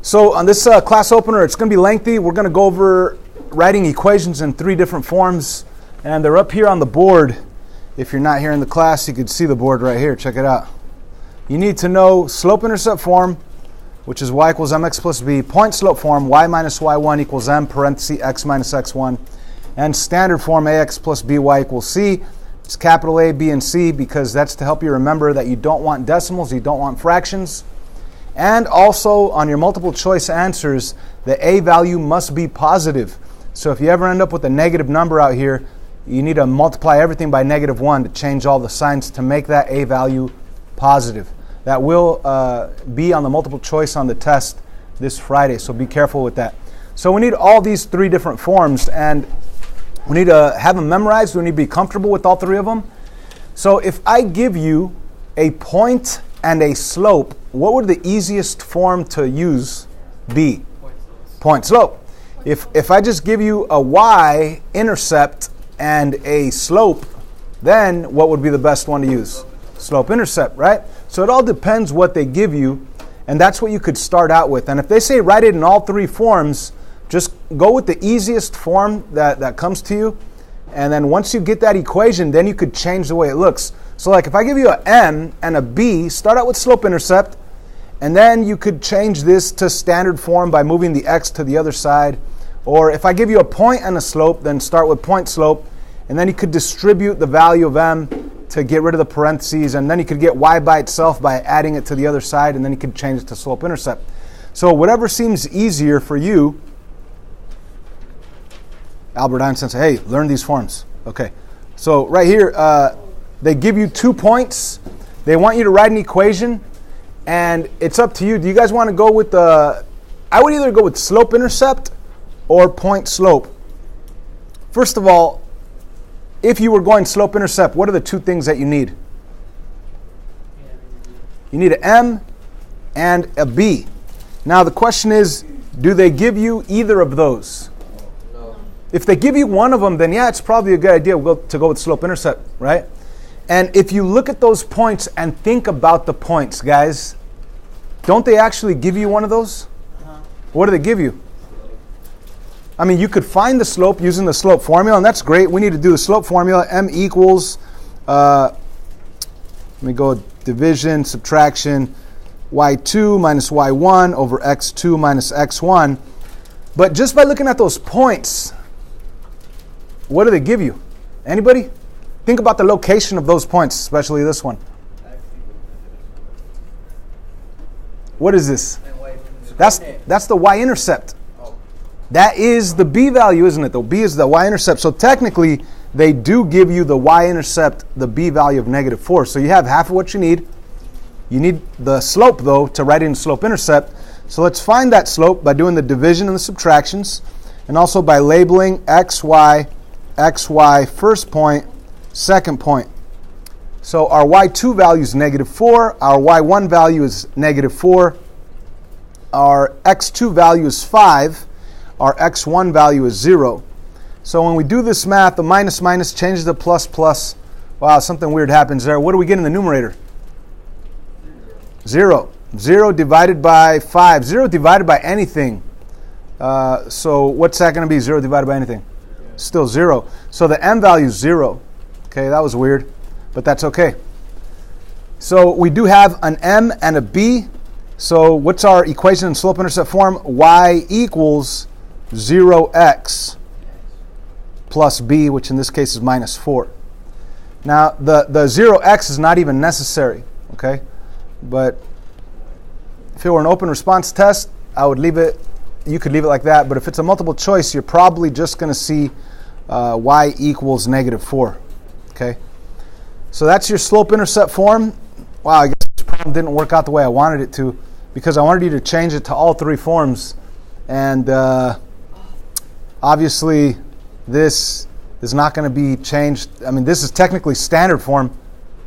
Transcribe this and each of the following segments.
So on this class opener, it's going to be lengthy. We're going to go over writing equations in 3 different forms, and they're up here on the board. If you're not here in the class, you can see the board right here. Check it out. You need to know slope-intercept form, which is y equals mx plus b, point slope form, y minus y1 equals m parenthesis x minus x1, and standard form ax plus by equals c. It's capital A, B, and C because that's to help you remember that you don't want decimals, you don't want fractions. And also on your multiple choice answers, the A value must be positive. So if you ever end up with a negative number out here, you need to multiply everything by -1 to change all the signs to make that A value positive. That will be on the multiple choice on the test this Friday, so be careful with that. So we need all these 3 different forms, and we need to have them memorized. We need to be comfortable with all 3 of them. So if I give you a point and a slope, what would the easiest form to use be? Point slope. If I just give you a y-intercept and a slope, then what would be the best one to use? Slope-intercept, right? So it all depends what they give you, and that's what you could start out with. And if they say write it in all 3 forms, just go with the easiest form that comes to you. And then once you get that equation, then you could change the way it looks. So like if I give you a m and a b, start out with slope-intercept, and then you could change this to standard form by moving the x to the other side. Or if I give you a point and a slope, then start with point slope, and then you could distribute the value of m to get rid of the parentheses, and then you could get y by itself by adding it to the other side, and then you could change it to slope-intercept. So whatever seems easier for you. Albert Einstein said, hey, learn these forms. Okay, so right here, they give you 2 points. They want you to write an equation, and it's up to you. Do you guys want to go with I would either go with slope-intercept or point-slope. First of all, if you were going slope-intercept, what are the 2 things that you need? You need an m and a b. Now the question is, do they give you either of those? If they give you one of them, then yeah, it's probably a good idea to go with slope-intercept, right? And if you look at those points and think about the points, guys, don't they actually give you one of those? What do they give you? I mean, you could find the slope using the slope formula, and that's great. We need to do the slope formula. M equals, let me go division, subtraction, y2 minus y1 over x2 minus x1. But just by looking at those points, what do they give you? Anybody? Think about the location of those points, especially this one. What is this? That's the y-intercept. That is the b value, isn't it? The b is the y-intercept. So technically, they do give you the y-intercept, the b value of -4. So you have half of what you need. You need the slope, though, to write in slope-intercept. So let's find that slope by doing the division and the subtractions, and also by labeling xy first point, second point. So our y2 value is -4, our y1 value is -4, our x2 value is 5, our x1 value is 0. So when we do this math, the minus changes to plus. Wow, something weird happens there. What do we get in the numerator? 0. 0 divided by 5. 0 divided by anything. So what's that going to be? 0 divided by anything? Still 0. So the m value is 0. Okay, that was weird, but that's okay. So we do have an m and a b. So what's our equation in slope-intercept form? Y equals 0x plus b, which in this case is -4. Now, the 0x is not even necessary, okay? But if it were an open response test, I would leave it, you could leave it like that. But if it's a multiple choice, you're probably just going to see y equals -4, okay? So that's your slope-intercept form. Wow, I guess this problem didn't work out the way I wanted it to, because I wanted you to change it to all 3 forms. And obviously, this is not going to be changed. I mean, this is technically standard form.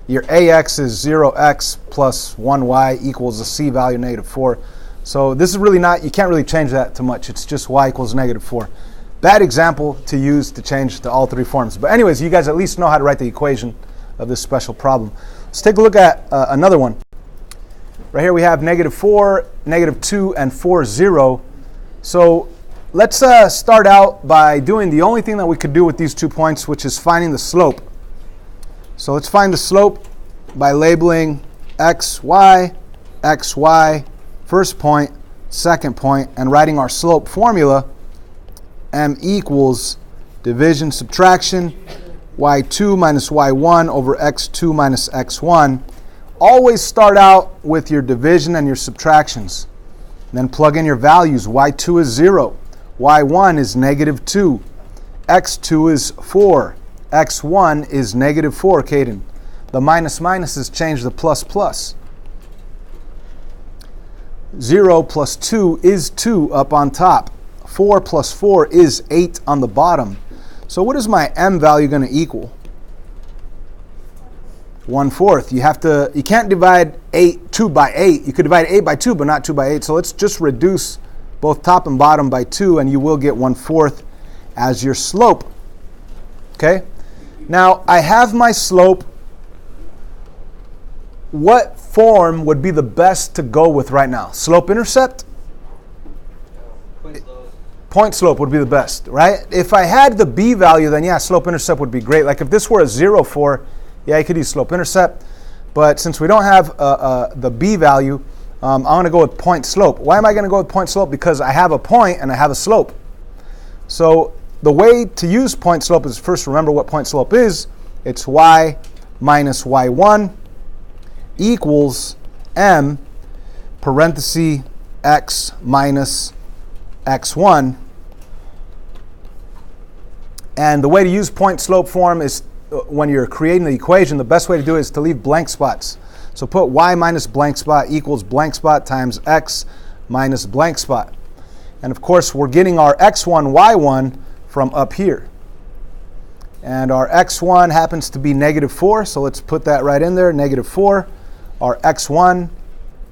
Your ax is 0x plus 1y equals a c value -4. So this is really not, you can't really change that too much. It's just y equals -4. Bad example to use to change to all 3 forms. But anyways, you guys at least know how to write the equation of this special problem. Let's take a look at another one. Right here we have -4, -2, and 4, 0. So let's start out by doing the only thing that we could do with these 2 points, which is finding the slope. So let's find the slope by labeling x, y, first point, second point, and writing our slope formula. M equals division subtraction, y2 minus y1 over x2 minus x1. Always start out with your division and your subtractions. Then plug in your values. y2 is 0. y1 is -2. x2 is 4. x1 is -4, Caden. The minuses change the plus. 0 plus 2 is 2 up on top. 4 plus 4 is 8 on the bottom. So what is my m value going to equal? 1/4. You can't divide 2 by 8. You could divide 8 by 2, but not 2 by 8. So let's just reduce both top and bottom by 2, and you will get 1/4 as your slope. Okay? Now, I have my slope. What form would be the best to go with right now? Slope-intercept? Point slope would be the best, right? If I had the b value, then yeah, slope-intercept would be great. Like if this were a 0, 4, yeah, you could use slope-intercept. But since we don't have the b value, I'm going to go with point slope. Why am I going to go with point slope? Because I have a point and I have a slope. So the way to use point slope is first remember what point slope is. It's y minus y1 equals m parenthesis x minus x1. And the way to use point slope form is when you're creating the equation, the best way to do it is to leave blank spots. So put y minus blank spot equals blank spot times x minus blank spot. And of course, we're getting our x1, y1 from up here. And our x1 happens to be -4, so let's put that right in there, -4. Our x1,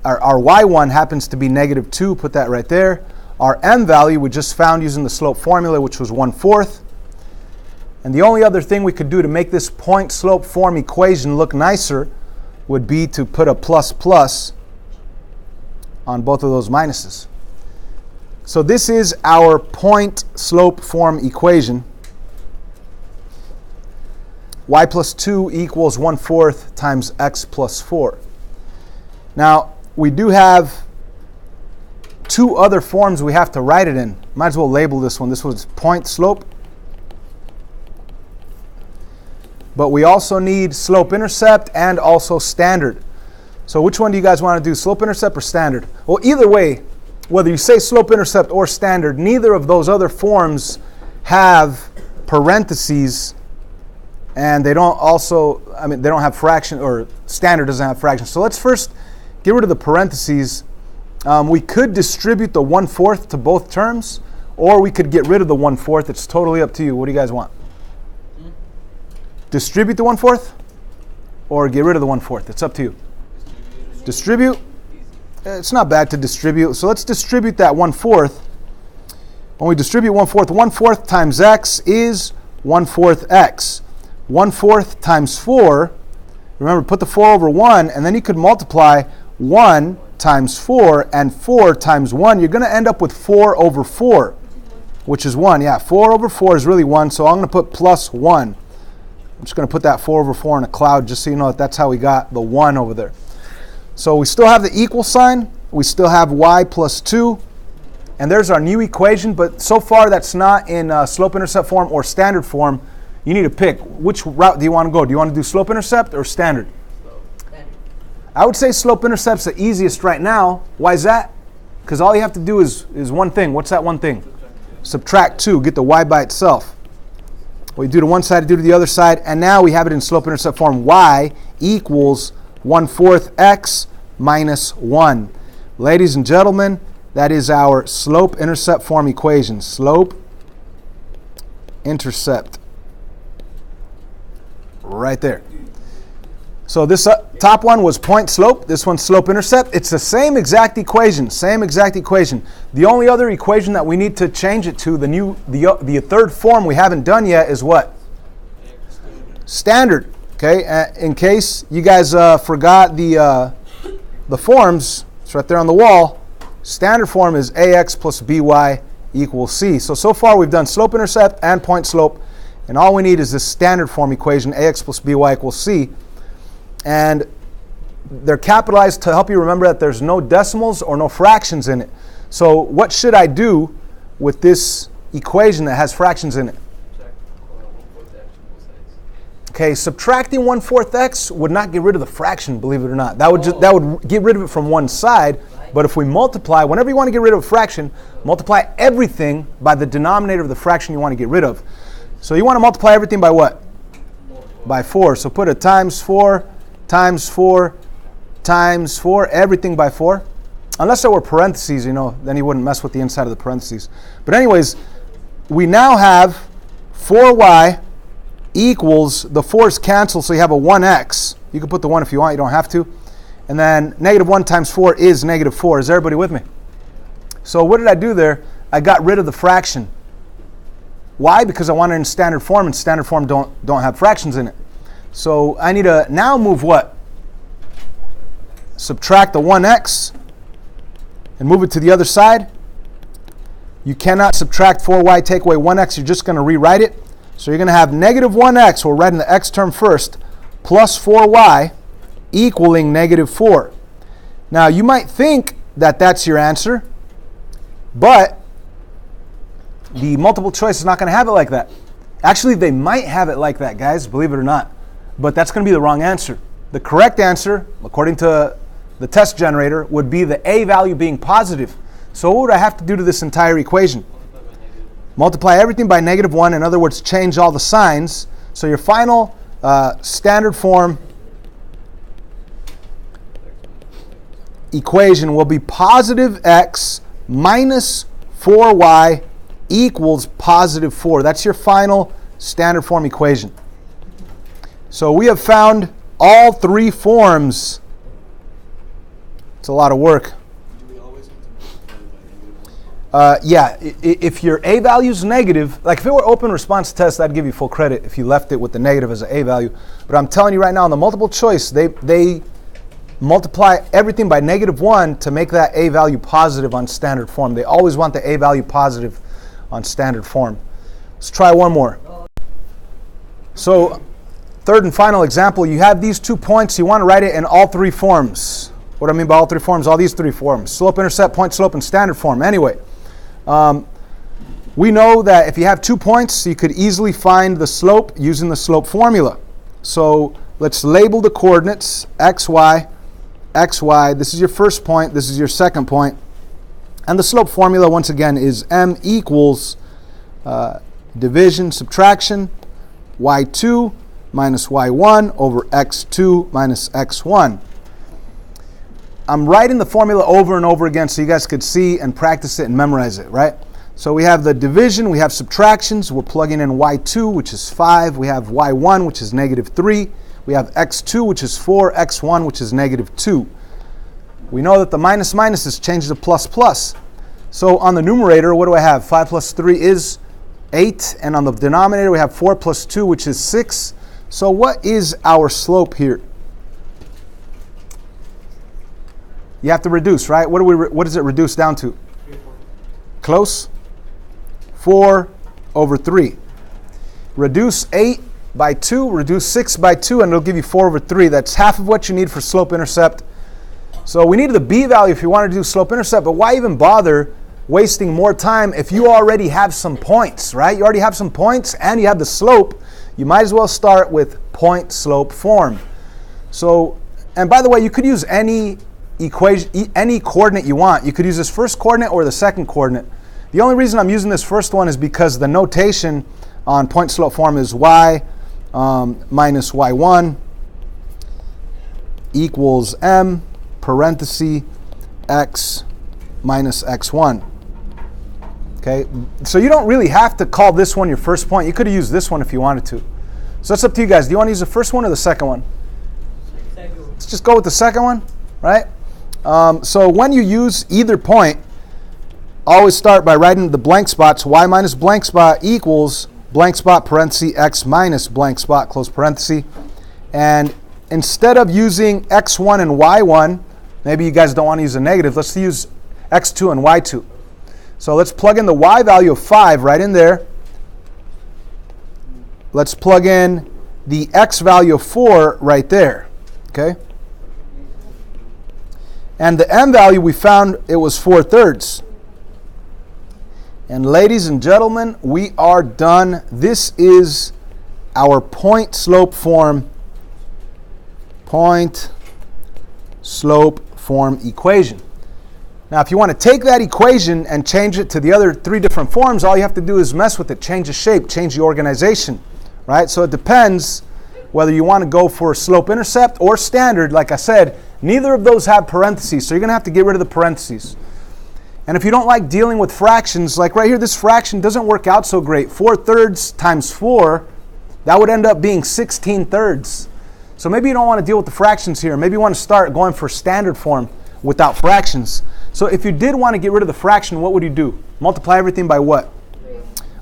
our y1 happens to be -2, put that right there. Our m value we just found using the slope formula, which was 1/4. And the only other thing we could do to make this point slope form equation look nicer would be to put a plus on both of those minuses. So this is our point slope form equation. Y plus 2 equals 1/4 times x plus 4. Now, we do have 2 other forms we have to write it in. Might as well label this one. This was point slope. But we also need slope-intercept and also standard. So which one do you guys want to do, slope-intercept or standard? Well, either way, whether you say slope-intercept or standard, neither of those other forms have parentheses, and they don't have fraction, or standard doesn't have fractions. So let's first get rid of the parentheses. We could distribute the 1/4 to both terms, or we could get rid of the 1/4. It's totally up to you. What do you guys want? Distribute the 1/4 or get rid of the 1/4? It's up to you. Distribute. It's not bad to distribute. So let's distribute that 1/4. When we distribute 1/4, 1/4 times x is 1/4 x. 1/4 times 4, remember, put the 4 over 1, and then you could multiply 1 times 4 and 4 times 1. You're going to end up with 4 over 4, which is 1. Yeah, 4 over 4 is really 1, so I'm going to put plus 1. I'm just going to put that 4 over 4 in a cloud just so you know that that's how we got the 1 over there. So we still have the equal sign. We still have y plus 2. And there's our new equation, but so far that's not in slope-intercept form or standard form. You need to pick. Which route do you want to go? Do you want to do slope-intercept or standard? Standard. I would say slope-intercept's the easiest right now. Why is that? Because all you have to do is one thing. What's that one thing? Subtract 2. Get the y by itself. We do to one side, do to the other side, and now we have it in slope-intercept form. Y equals 1/4 x minus 1. Ladies and gentlemen, that is our slope-intercept form equation. Slope-intercept. Right there. So this top one was point slope. This one's slope-intercept. It's the same exact equation. The only other equation that we need to change it to, the third form we haven't done yet, is what? Standard. Okay. In case you guys forgot the the forms, it's right there on the wall. Standard form is ax plus by equals c. So far we've done slope-intercept and point slope, and all we need is this standard form equation, ax plus by equals c. And they're capitalized to help you remember that there's no decimals or no fractions in it. So what should I do with this equation that has fractions in it? Okay, subtracting 1/4 x would not get rid of the fraction, believe it or not. That would get rid of it from one side. But if we multiply, whenever you want to get rid of a fraction, multiply everything by the denominator of the fraction you want to get rid of. So you want to multiply everything by what? By 4. So put a times 4, times 4, times 4, everything by 4. Unless there were parentheses, then you wouldn't mess with the inside of the parentheses. But anyways, we now have 4y equals, the 4's cancel, so you have a 1x. You can put the 1 if you want, you don't have to. And then negative 1 times 4 is negative 4. Is everybody with me? So what did I do there? I got rid of the fraction. Why? Because I want it in standard form, and standard form don't have fractions in it. So I need to now move what? Subtract the 1x and move it to the other side. You cannot subtract 4y, take away 1x. You're just going to rewrite it. So you're going to have negative 1x, we're writing the x term first, plus 4y equaling negative 4. Now you might think that that's your answer, but the multiple choice is not going to have it like that. Actually, they might have it like that, guys, believe it or not. But that's going to be the wrong answer. The correct answer, according to the test generator, would be the a value being positive. So what would I have to do to this entire equation? Multiply everything by negative 1. In other words, change all the signs. So your final standard form equation will be positive x minus 4y equals positive 4. That's your final standard form equation. So we have found all three forms. It's a lot of work. Yeah, if your a value is negative, like if it were open response test, I'd give you full credit if you left it with the negative as an a value. But I'm telling you right now, in the multiple choice, they multiply everything by negative 1 to make that a value positive on standard form. They always want the a value positive on standard form. Let's try one more. So, third and final example, you have these 2 points. You want to write it in all three forms. What do I mean by all three forms? All these three forms. Slope, intercept, point, slope, and standard form. Anyway, we know that if you have 2 points, you could easily find the slope using the slope formula. So let's label the coordinates, x, y, x, y. This is your first point. This is your second point. And the slope formula, once again, is m equals division, subtraction, y2 minus y1 over x2 minus x1. I'm writing the formula over and over again so you guys could see and practice it and memorize it, right? So we have the division, we have subtractions, we're plugging in y2, which is 5, we have y1, which is negative 3, we have x2, which is 4, x1, which is negative 2. We know that the minus minus is changed to plus plus. So on the numerator, what do I have? 5 plus 3 is 8, and on the denominator we have 4 plus 2, which is 6. So what is our slope here? You have to reduce, right? What does it reduce down to? Close? 4 over 3. Reduce 8 by 2, reduce 6 by 2, and it'll give you 4 over 3. That's half of what you need for slope-intercept. So we needed the b value if you wanted to do slope-intercept, but why even bother wasting more time if you already have some points, right? You already have some points and you have the slope. You might as well start with point-slope form. So, and by the way, you could use any equation, any coordinate you want. You could use this first coordinate or the second coordinate. The only reason I'm using this first one is because the notation on point slope form is y minus y1 equals m parenthesis x minus x1. Okay, so you don't really have to call this one your first point. You could have used this one if you wanted to. So it's up to you guys. Do you want to use the first one or the second one? Let's just go with the second one, right? So when you use either point, always start by writing the blank spots. Y minus blank spot equals blank spot parenthesis x minus blank spot close parenthesis. And instead of using x1 and y1, Maybe you guys don't want to use a negative. Let's use x2 and y2. So let's plug in the y value of 5 right in there. Let's plug in the x value of 4 right there. Okay? And the m value we found, it was 4/3. And ladies and gentlemen, we are done. This is our point slope form equation. Now, if you want to take that equation and change it to the other 3 different forms, all you have to do is mess with it, change the shape, change the organization, right? So it depends whether you want to go for slope-intercept or standard. Like I said, neither of those have parentheses, so you're going to have to get rid of the parentheses. And if you don't like dealing with fractions, like right here, this fraction doesn't work out so great. 4/3 times 4, that would end up being 16/3. So maybe you don't want to deal with the fractions here. Maybe you want to start going for standard form without fractions. So if you did want to get rid of the fraction, what would you do? Multiply everything by what? 3.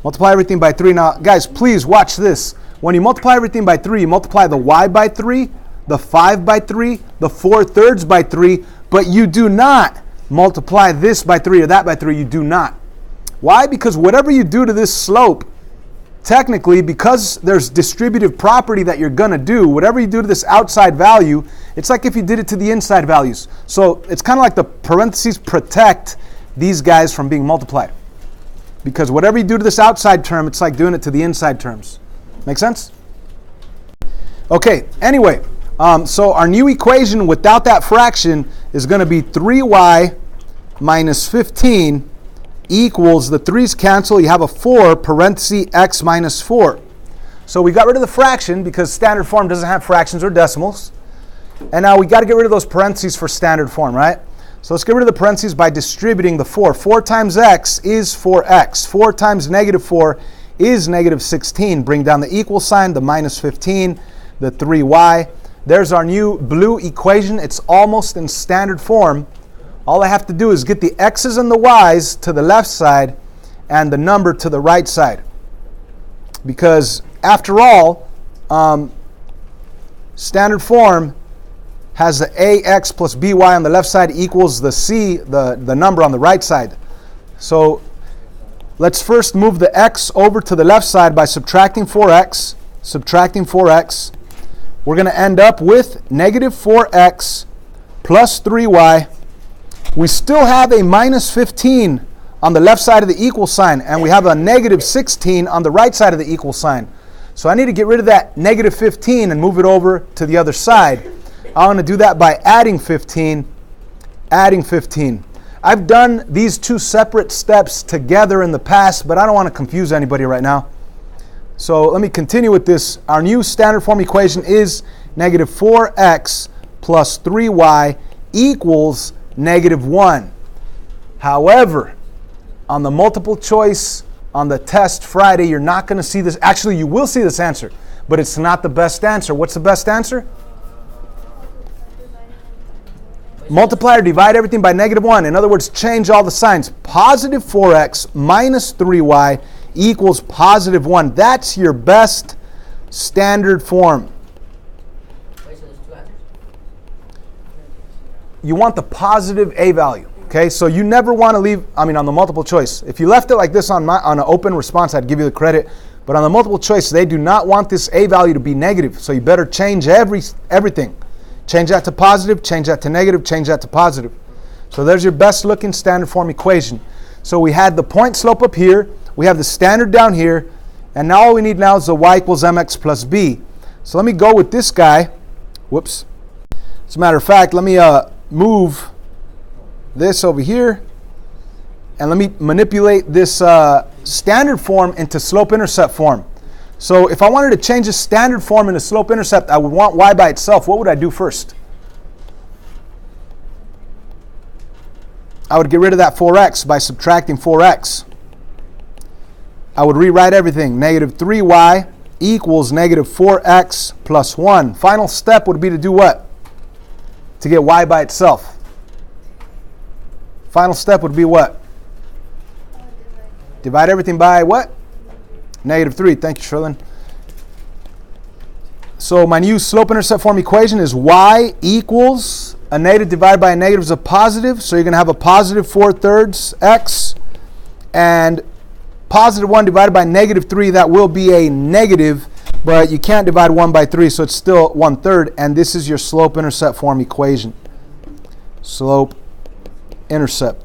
Multiply everything by 3. Now, guys, please watch this. When you multiply everything by 3, you multiply the y by 3, the 5 by 3, the 4/3 by 3, but you do not multiply this by 3 or that by 3. You do not. Why? Because whatever you do to this slope, technically, because there's distributive property that you're going to do, whatever you do to this outside value, it's like if you did it to the inside values. So it's kind of like the parentheses protect these guys from being multiplied. Because whatever you do to this outside term, it's like doing it to the inside terms. Make sense? Okay, anyway, so our new equation without that fraction is going to be 3y minus 15 equals, the 3's cancel, you have a 4, parenthesis x minus 4. So we got rid of the fraction because standard form doesn't have fractions or decimals. And now we got to get rid of those parentheses for standard form, right? So let's get rid of the parentheses by distributing the 4. 4 times x is 4x. 4 times negative 4 is negative 16. Bring down the equal sign, the minus 15, the 3y. There's our new blue equation. It's almost in standard form. All I have to do is get the x's and the y's to the left side and the number to the right side. Because after all, standard form has the ax plus by on the left side equals the c, the number on the right side. So let's first move the x over to the left side by subtracting 4x. Subtracting 4x. We're going to end up with negative 4x plus 3y. We still have a minus 15 on the left side of the equal sign, and we have a negative 16 on the right side of the equal sign. So I need to get rid of that negative 15 and move it over to the other side. I want to do that by adding 15, adding 15. I've done these 2 separate steps together in the past, but I don't want to confuse anybody right now. So let me continue with this. Our new standard form equation is negative 4x plus 3y equals negative 1. However, on the multiple choice, on the test Friday, you're not going to see this. Actually, you will see this answer, but it's not the best answer. What's the best answer? Multiply or divide everything by negative 1. In other words, change all the signs. Positive 4x minus 3y equals positive 1. That's your best standard form. You want the positive a value, okay? So you never want to leave, on the multiple choice. If you left it like this on an open response, I'd give you the credit. But on the multiple choice, they do not want this a value to be negative. So you better change everything. Change that to positive, change that to negative, change that to positive. So there's your best looking standard form equation. So we had the point slope up here, we have the standard down here, and now all we need now is the y equals mx plus b. So let me go with this guy. Whoops. As a matter of fact, let me move this over here, and let me manipulate this standard form into slope-intercept form. So if I wanted to change the standard form into slope-intercept, I would want y by itself. What would I do first? I would get rid of that 4x by subtracting 4x. I would rewrite everything. Negative 3y equals negative 4x plus 1. Final step would be to do what? To get y by itself. Final step would be what? Divide everything by what? Negative 3. Thank you, Sherlyn. So my new slope-intercept form equation is y equals A negative divided by a negative is a positive, so you're going to have a positive 4/3 x, and positive 1 divided by negative 3, that will be a negative, but you can't divide 1 by 3, so it's still 1/3, and this is your slope-intercept form equation. Slope-intercept.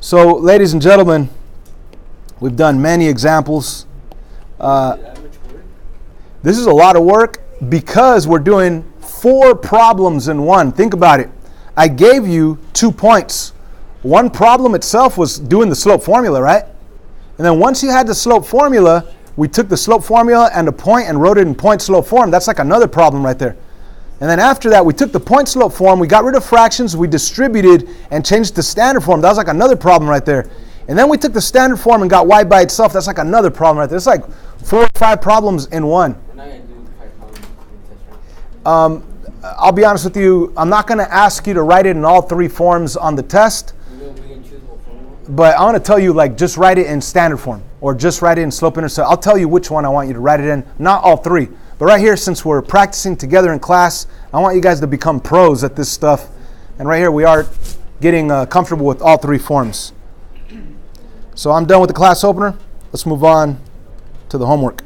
So, ladies and gentlemen, we've done many examples. This is a lot of work because we're doing 4 problems in one. Think about it. I gave you 2 points. One problem itself was doing the slope formula, right? And then once you had the slope formula, we took the slope formula and the point and wrote it in point slope form. That's like another problem right there. And then after that, we took the point slope form, we got rid of fractions, we distributed and changed to standard form. That was like another problem right there. And then we took the standard form and got y by itself. That's like another problem right there. It's like 4 or 5 problems in one. We're not going to do 5 problems in test, right? I'll be honest with you, I'm not going to ask you to write it in all 3 forms on the test. We can choose what formula. But I want to tell you, like, just write it in standard form or just write it in slope-intercept. I'll tell you which one I want you to write it in, not all 3. But right here, since we're practicing together in class, I want you guys to become pros at this stuff. And right here, we are getting comfortable with all 3 forms. So I'm done with the class opener. Let's move on to the homework.